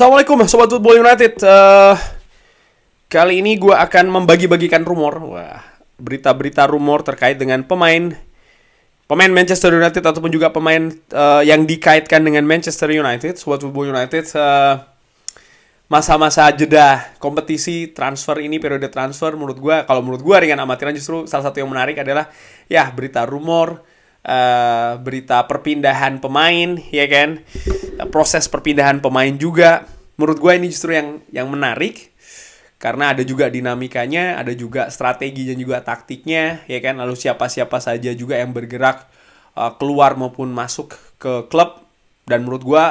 Assalamualaikum Sobat Football United. Kali ini gue akan membagi-bagikan rumor. Wah, berita-berita rumor terkait dengan pemain Manchester United ataupun juga pemain yang dikaitkan dengan Manchester United. Sobat Football United, masa-masa jeda kompetisi transfer ini, periode transfer, menurut gue ringan amatiran justru salah satu yang menarik adalah ya berita rumor, berita perpindahan pemain, ya kan, proses perpindahan pemain juga. Menurut gue ini justru yang menarik karena ada juga dinamikanya, ada juga strategi dan juga taktiknya, ya kan. Lalu siapa-siapa saja juga yang bergerak keluar maupun masuk ke klub, dan menurut gue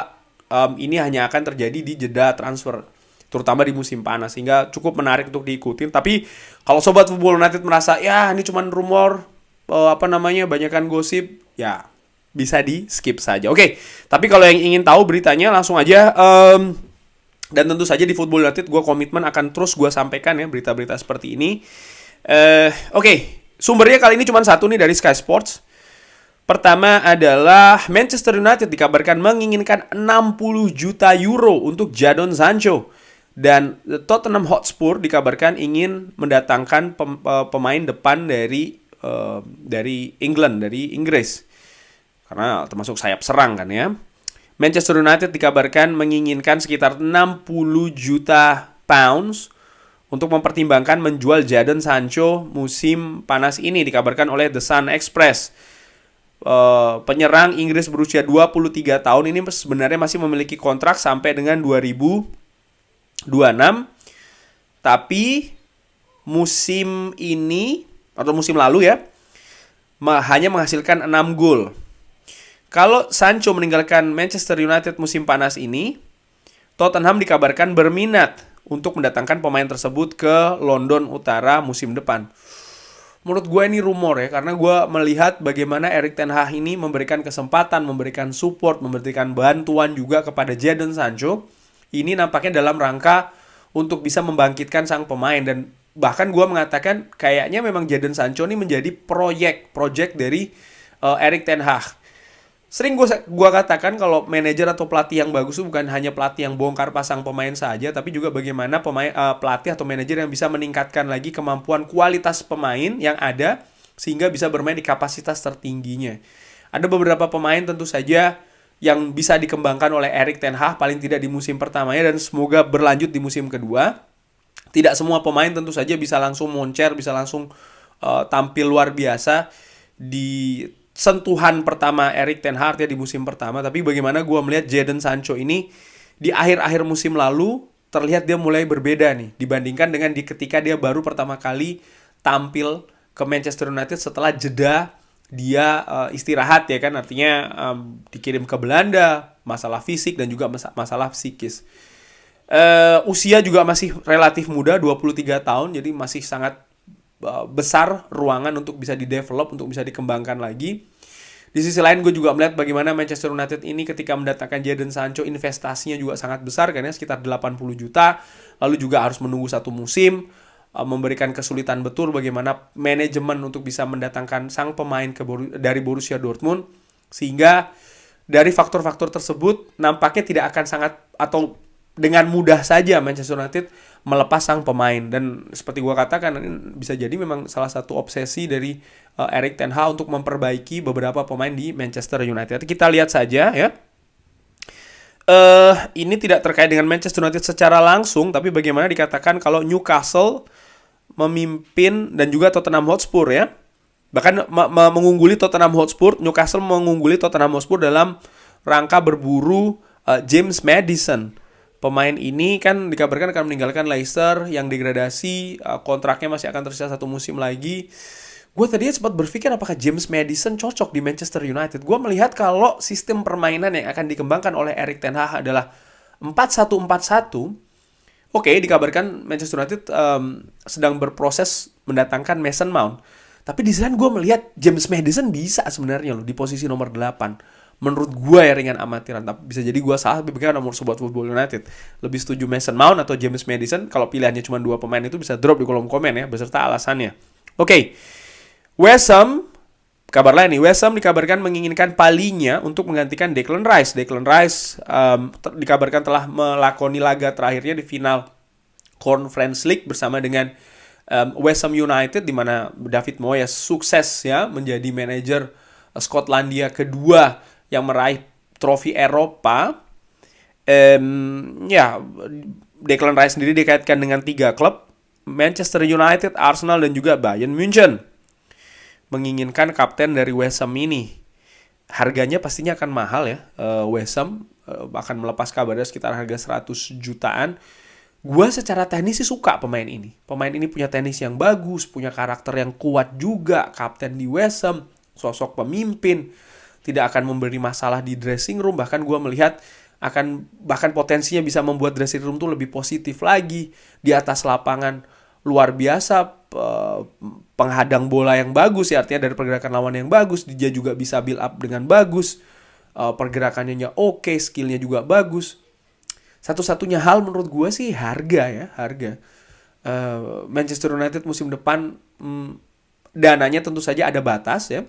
ini hanya akan terjadi di jeda transfer, terutama di musim panas, sehingga cukup menarik untuk diikutin. Tapi kalau Sobat Football United merasa ya ini cuma rumor, banyakan gosip, ya bisa di skip saja. Oke, tapi kalau yang ingin tahu beritanya langsung aja, dan tentu saja di Football United gue komitmen akan terus gue sampaikan ya berita-berita seperti ini. Oke, sumbernya kali ini cuma satu nih, dari Sky Sports. Pertama adalah Manchester United dikabarkan menginginkan 60 juta euro untuk Jadon Sancho. Dan Tottenham Hotspur dikabarkan ingin mendatangkan pemain depan dari England, dari Inggris, karena termasuk sayap serang kan ya. Manchester United dikabarkan menginginkan sekitar 60 juta pounds untuk mempertimbangkan menjual Jadon Sancho musim panas ini, dikabarkan oleh The Sun Express. Penyerang Inggris berusia 23 tahun ini sebenarnya masih memiliki kontrak sampai dengan 2026, tapi musim ini atau musim lalu ya hanya menghasilkan 6 gol. Kalau Sancho meninggalkan Manchester United musim panas ini, Tottenham dikabarkan berminat untuk mendatangkan pemain tersebut ke London Utara musim depan. Menurut gue ini rumor ya, karena gue melihat bagaimana Erik ten Hag ini memberikan kesempatan, memberikan support, memberikan bantuan juga kepada Jadon Sancho. Ini nampaknya dalam rangka untuk bisa membangkitkan sang pemain, dan bahkan gue mengatakan kayaknya memang Jadon Sancho ini menjadi project dari Erik ten Hag. Sering gue katakan kalau manajer atau pelatih yang bagus itu bukan hanya pelatih yang bongkar pasang pemain saja, tapi juga bagaimana pelatih atau manajer yang bisa meningkatkan lagi kemampuan kualitas pemain yang ada sehingga bisa bermain di kapasitas tertingginya. Ada beberapa pemain tentu saja yang bisa dikembangkan oleh Erik ten Hag paling tidak di musim pertamanya, dan semoga berlanjut di musim kedua. Tidak semua pemain tentu saja bisa langsung moncer, bisa langsung tampil luar biasa di sentuhan pertama Erik ten Hag ya di musim pertama. Tapi bagaimana gue melihat Jadon Sancho ini di akhir-akhir musim lalu terlihat dia mulai berbeda nih dibandingkan dengan ketika dia baru pertama kali tampil ke Manchester United setelah jeda dia istirahat ya kan, artinya dikirim ke Belanda, masalah fisik dan juga masalah psikis. Usia juga masih relatif muda, 23 tahun, jadi masih sangat besar ruangan untuk bisa di-develop, untuk bisa dikembangkan lagi. Di sisi lain gue juga melihat bagaimana Manchester United ini ketika mendatangkan Jadon Sancho investasinya juga sangat besar kan ya, sekitar 80 juta. Lalu juga harus menunggu satu musim, memberikan kesulitan betul bagaimana manajemen untuk bisa mendatangkan sang pemain dari Borussia Dortmund. Sehingga dari faktor-faktor tersebut nampaknya tidak akan sangat atau dengan mudah saja Manchester United melepas sang pemain. Dan seperti gue katakan, bisa jadi memang salah satu obsesi dari Erik ten Hag untuk memperbaiki beberapa pemain di Manchester United. Kita lihat saja ya. Ini tidak terkait dengan Manchester United secara langsung, tapi bagaimana dikatakan kalau Newcastle memimpin dan juga Tottenham Hotspur ya. Bahkan mengungguli Tottenham Hotspur, Newcastle mengungguli Tottenham Hotspur dalam rangka berburu James Maddison. Pemain ini kan dikabarkan akan meninggalkan Leicester yang degradasi, kontraknya masih akan tersisa satu musim lagi. Gue tadinya sempat berpikir apakah James Maddison cocok di Manchester United. Gue melihat kalau sistem permainan yang akan dikembangkan oleh Erik ten Hag adalah 4-1-4-1. Oke, dikabarkan Manchester United sedang berproses mendatangkan Mason Mount. Tapi di sana gue melihat James Maddison bisa sebenarnya loh di posisi nomor 8. Menurut gue ya ringan amatiran, tapi bisa jadi gue salah. Tapi bagaimana nomor Sobat Football United lebih setuju Mason Mount atau James Maddison? Kalau pilihannya cuma dua pemain itu bisa drop di kolom komen ya beserta alasannya. Oke. West Ham Kabar lain nih, West Ham dikabarkan menginginkan Palhinha untuk menggantikan Declan Rice. Declan Rice dikabarkan telah melakoni laga terakhirnya di final Conference League bersama dengan West Ham United, di mana David Moyes sukses ya menjadi manajer Skotlandia kedua yang meraih trofi Eropa. Ya, Declan Rice sendiri dikaitkan dengan 3 klub, Manchester United, Arsenal, dan juga Bayern Munchen. Menginginkan kapten dari West Ham ini. Harganya pastinya akan mahal ya. West Ham akan melepas kabarnya sekitar harga 100 jutaan. Gua secara teknis sih suka pemain ini. Pemain ini punya teknis yang bagus, punya karakter yang kuat juga. Kapten di West Ham, sosok pemimpin, tidak akan memberi masalah di dressing room. Bahkan gua melihat bahkan potensinya bisa membuat dressing room tuh lebih positif lagi. Di atas lapangan luar biasa, penghadang bola yang bagus ya, artinya dari pergerakan lawan yang bagus, dia juga bisa build up dengan bagus, pergerakannya oke, skillnya juga bagus. Satu-satunya hal menurut gue sih harga. Manchester United musim depan dananya tentu saja ada batas ya,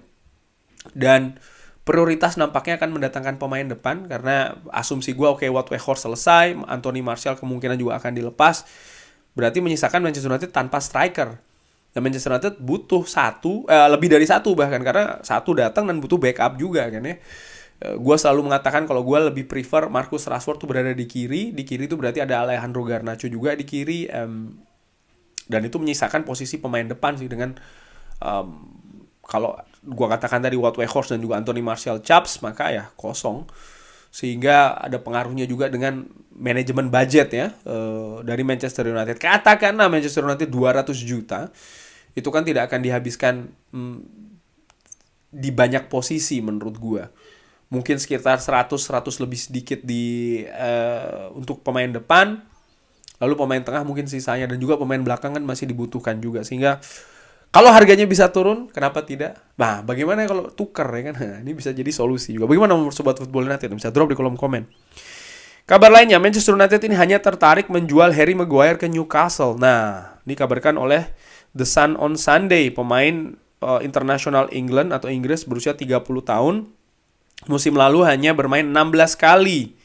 dan prioritas nampaknya akan mendatangkan pemain depan, karena asumsi gue Wout Weghorst selesai, Anthony Martial kemungkinan juga akan dilepas. Berarti menyisakan Manchester United tanpa striker. Dan Manchester United butuh lebih dari satu bahkan, karena satu datang dan butuh backup juga kan ya. Gue selalu mengatakan kalau gue lebih prefer Marcus Rashford tuh berada di kiri. Di kiri itu berarti ada Alejandro Garnacho juga di kiri. Dan itu menyisakan posisi pemain depan sih, dengan kalau gue katakan tadi Wout Weghorst dan juga Anthony Martial caps, maka ya kosong. Sehingga ada pengaruhnya juga dengan manajemen budget ya dari Manchester United. Katakanlah Manchester United 200 juta, itu kan tidak akan dihabiskan di banyak posisi menurut gue. Mungkin sekitar 100 lebih sedikit untuk pemain depan, lalu pemain tengah mungkin sisanya, dan juga pemain belakang kan masih dibutuhkan juga. Sehingga kalau harganya bisa turun, kenapa tidak? Nah, bagaimana kalau tuker ya kan? Nah, ini bisa jadi solusi juga. Bagaimana menurut Sobat Football United? Bisa drop di kolom komen. Kabar lainnya, Manchester United ini hanya tertarik menjual Harry Maguire ke Newcastle. Nah, dikabarkan oleh The Sun on Sunday, pemain internasional England atau Inggris berusia 30 tahun. Musim lalu hanya bermain 16 kali.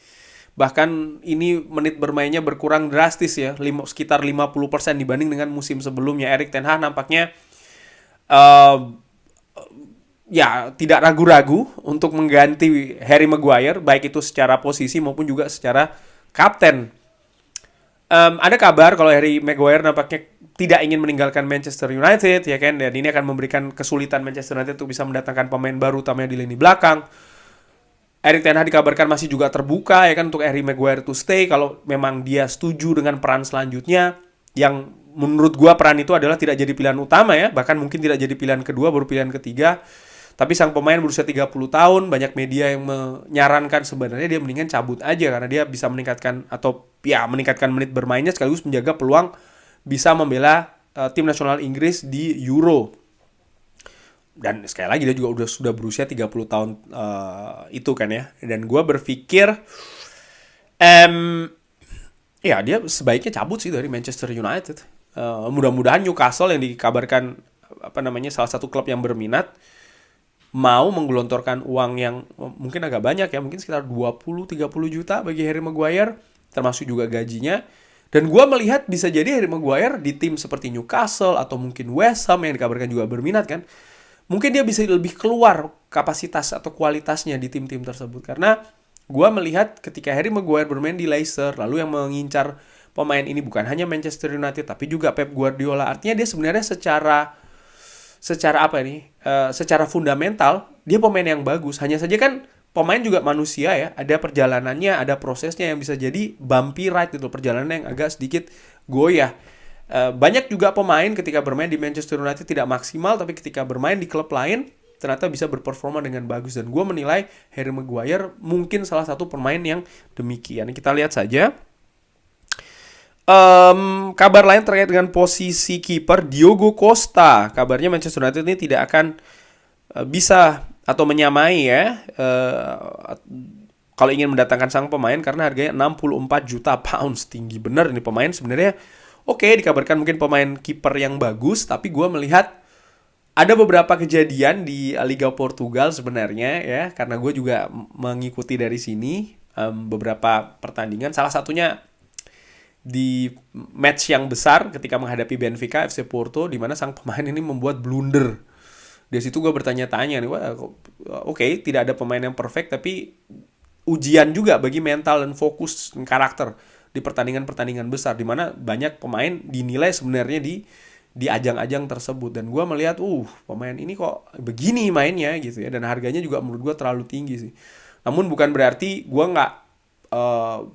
Bahkan ini menit bermainnya berkurang drastis ya, sekitar 50% dibanding dengan musim sebelumnya. Erik ten Hag nampaknya ya tidak ragu-ragu untuk mengganti Harry Maguire, baik itu secara posisi maupun juga secara kapten. Ada kabar kalau Harry Maguire nampaknya tidak ingin meninggalkan Manchester United ya kan, dan ini akan memberikan kesulitan Manchester United untuk bisa mendatangkan pemain baru, utamanya di lini belakang. Erik ten Hag dikabarkan masih juga terbuka ya kan untuk Harry Maguire to stay kalau memang dia setuju dengan peran selanjutnya, yang menurut gua peran itu adalah tidak jadi pilihan utama ya, bahkan mungkin tidak jadi pilihan kedua, baru pilihan ketiga. Tapi sang pemain berusia 30 tahun, banyak media yang menyarankan sebenarnya dia mendingan cabut aja, karena dia bisa meningkatkan menit bermainnya sekaligus menjaga peluang bisa membela tim nasional Inggris di Euro. Dan sekali lagi dia juga sudah berusia 30 tahun itu kan ya. Dan gue berpikir ya dia sebaiknya cabut sih dari Manchester United. Mudah-mudahan Newcastle yang dikabarkan salah satu klub yang berminat mau menggelontorkan uang yang mungkin agak banyak ya, mungkin sekitar 20-30 juta bagi Harry Maguire, termasuk juga gajinya. Dan gue melihat bisa jadi Harry Maguire di tim seperti Newcastle atau mungkin West Ham yang dikabarkan juga berminat kan, mungkin dia bisa lebih keluar kapasitas atau kualitasnya di tim-tim tersebut. Karena gue melihat ketika Harry Maguire bermain di Leicester, lalu yang mengincar pemain ini bukan hanya Manchester United tapi juga Pep Guardiola. Artinya dia sebenarnya secara fundamental dia pemain yang bagus. Hanya saja kan pemain juga manusia ya, ada perjalanannya, ada prosesnya yang bisa jadi bumpy ride gitu, perjalanan yang agak sedikit goyah. Banyak juga pemain ketika bermain di Manchester United tidak maksimal, tapi ketika bermain di klub lain ternyata bisa berperforma dengan bagus. Dan gue menilai Harry Maguire mungkin salah satu pemain yang demikian. Kita lihat saja. Kabar lain terkait dengan posisi kiper Diogo Costa. Kabarnya Manchester United ini tidak akan bisa atau menyamai ya kalau ingin mendatangkan sang pemain, karena harganya 64 juta pounds. Tinggi bener ini pemain sebenarnya. Oke, dikabarkan mungkin pemain kiper yang bagus, tapi gue melihat ada beberapa kejadian di Liga Portugal sebenarnya ya, karena gue juga mengikuti dari sini beberapa pertandingan. Salah satunya di match yang besar ketika menghadapi Benfica FC Porto, di mana sang pemain ini membuat blunder. Di situ gue bertanya-tanya nih, oke, tidak ada pemain yang perfect, tapi ujian juga bagi mental dan fokus dan karakter di pertandingan-pertandingan besar, di mana banyak pemain dinilai sebenarnya di ajang-ajang tersebut. Dan gue melihat, pemain ini kok begini mainnya gitu ya, dan harganya juga menurut gue terlalu tinggi sih. Namun bukan berarti gue nggak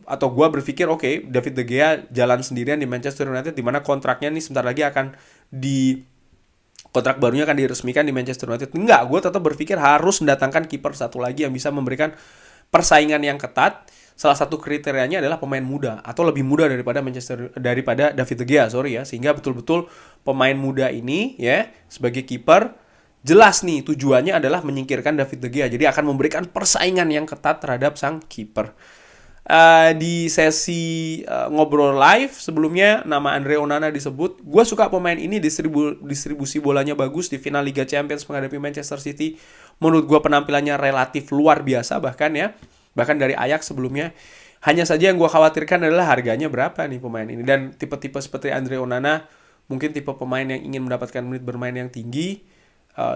atau gue berpikir oke, David De Gea jalan sendirian di Manchester United, di mana kontraknya nih sebentar lagi akan kontrak barunya akan diresmikan di Manchester United. Enggak, gue tetap berpikir harus mendatangkan kiper satu lagi yang bisa memberikan persaingan yang ketat. Salah satu kriterianya adalah pemain muda atau lebih muda daripada David De Gea, sehingga betul-betul pemain muda ini ya sebagai kiper jelas nih tujuannya adalah menyingkirkan David De Gea. Jadi akan memberikan persaingan yang ketat terhadap sang kiper. Di sesi ngobrol live sebelumnya nama Andre Onana disebut. Gue suka pemain ini, distribusi bolanya bagus di final Liga Champions menghadapi Manchester City. Menurut gue penampilannya relatif luar biasa bahkan dari Ajax sebelumnya. Hanya saja yang gue khawatirkan adalah harganya berapa nih pemain ini. Dan tipe-tipe seperti Andre Onana mungkin tipe pemain yang ingin mendapatkan menit bermain yang tinggi.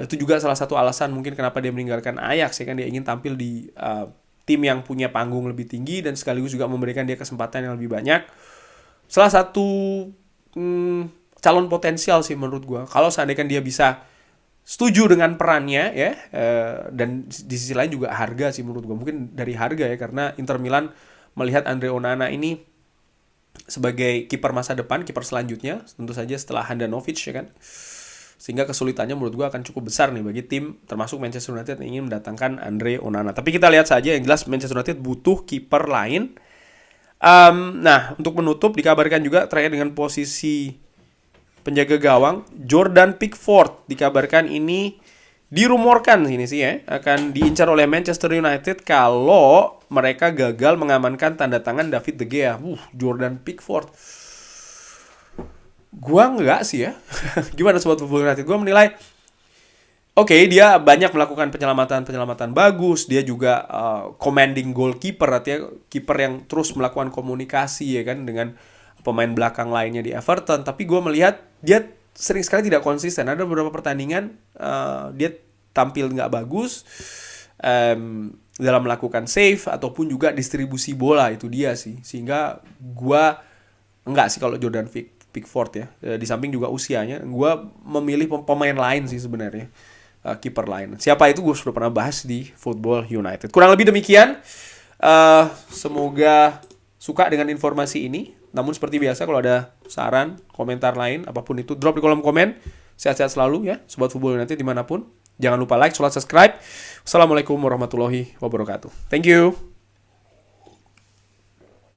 Itu juga salah satu alasan mungkin kenapa dia meninggalkan Ajax ya kan, dia ingin tampil di tim yang punya panggung lebih tinggi dan sekaligus juga memberikan dia kesempatan yang lebih banyak. Salah satu calon potensial sih menurut gue. Kalau seandainya dia bisa setuju dengan perannya ya, dan di sisi lain juga harga sih menurut gue. Mungkin dari harga ya, karena Inter Milan melihat Andre Onana ini sebagai kiper masa depan, kiper selanjutnya tentu saja setelah Handanovic ya kan. Sehingga kesulitannya menurut gue akan cukup besar nih bagi tim termasuk Manchester United yang ingin mendatangkan Andre Onana. Tapi kita lihat saja, yang jelas Manchester United butuh kiper lain. Nah, untuk menutup dikabarkan juga terkait dengan posisi penjaga gawang, Jordan Pickford dikabarkan ini dirumorkan ini sih ya, akan diincar oleh Manchester United kalau mereka gagal mengamankan tanda tangan David De Gea. Jordan Pickford. Gua enggak sih ya. Gimana Sobat Football United? Gua menilai oke, dia banyak melakukan penyelamatan bagus. Dia juga commanding goalkeeper, artinya kiper yang terus melakukan komunikasi ya kan dengan pemain belakang lainnya di Everton. Tapi gue melihat dia sering sekali tidak konsisten. Ada beberapa pertandingan dia tampil nggak bagus dalam melakukan save ataupun juga distribusi bola, itu dia sih. Sehingga gue enggak sih kalau Jordan Pickford ya. Di samping juga usianya, gue memilih pemain lain sih sebenarnya. Kiper lain. Siapa itu gue sudah pernah bahas di Football United. Kurang lebih demikian. Semoga suka dengan informasi ini. Namun seperti biasa kalau ada saran, komentar lain, apapun itu, drop di kolom komen. Sehat-sehat selalu ya, Sobat Football United dimanapun. Jangan lupa like, subscribe. Assalamualaikum warahmatullahi wabarakatuh. Thank you.